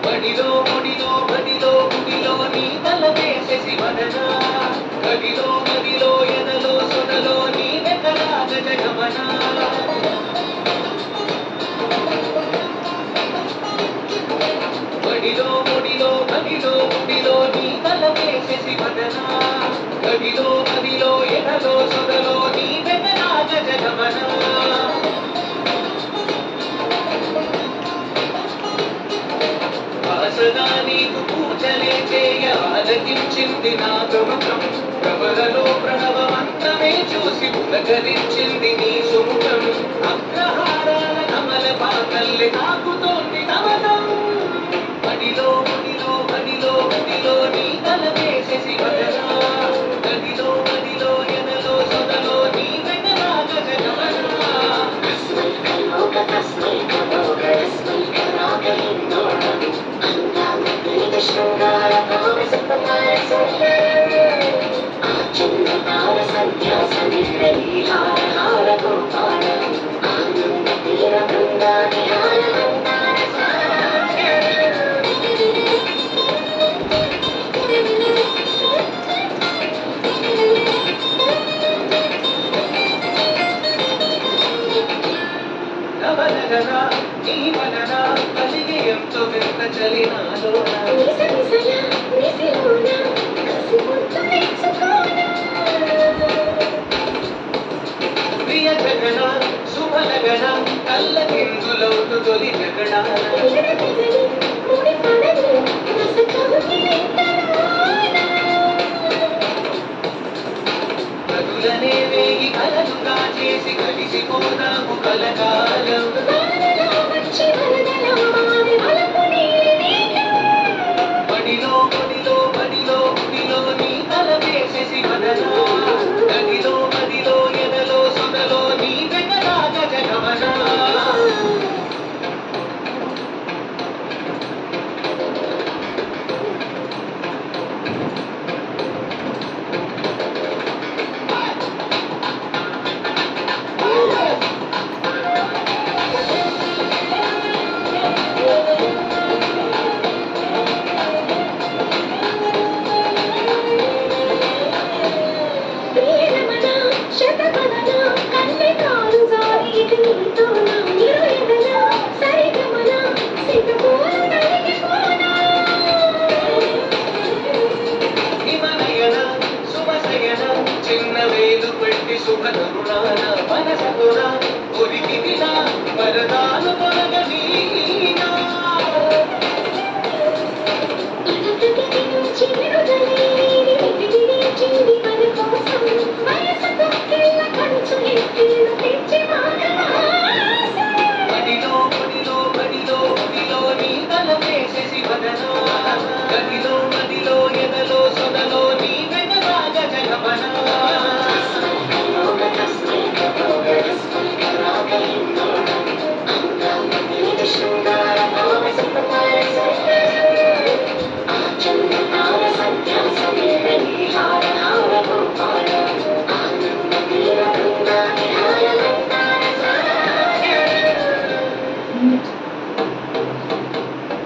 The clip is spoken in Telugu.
బడిలో ముడిలో బడిలో గుడిలో నీ తలవేసేసి వదన గదిలో నదిలో ఎదలో సొదలో నీ వెతరాగ జగమన బడిలో ముడిలో బడిలో గుడిలో నీ తలవేసేసి వదన గదిలో నదిలో ఎదలో సొదలో నీ వెతరాగ జగమన సదా నీకు పూజలే చేయ ఆలకించింది నా ప్రముఖం ప్రబలలో ప్రణవ మంత్రమే చూసి పులకరించింది నీ సుముఖం అగ్రహారాల కమల పాకల్లి తాకుతోంది తమతం బడిలో ముడిలో బడిలో బడిలో నీ తల వేసేసి వదనా గదిలో బడిలో ఎదలో సొదలో నీ వెనరాగ జగమనా నవనగనా నీ వననా కలిగి ఎంతో వింత చలినాలోనా ప్రియ జగన శుభలగన కళ్ళకిందులవుతు తొలి జగడాన కదులనే వేయి కలలుగా చేసి కలిసిపోదాము కలకాలం బడిలో బడిలో బడిలో గుడిలో నీ తల వేసేసి వదనా గదిలో మదిలో ఎదలో సొదలో నీ వెనరాగ జగమనా చిన్న వేలు పెట్టి శుభ తరుణాన మనసకున ఒరిగినా వరదాను తొలగనీనా బడిలో బడిలో బడిలో బడిలో నీ తల వేసేసి వదనా గదిలో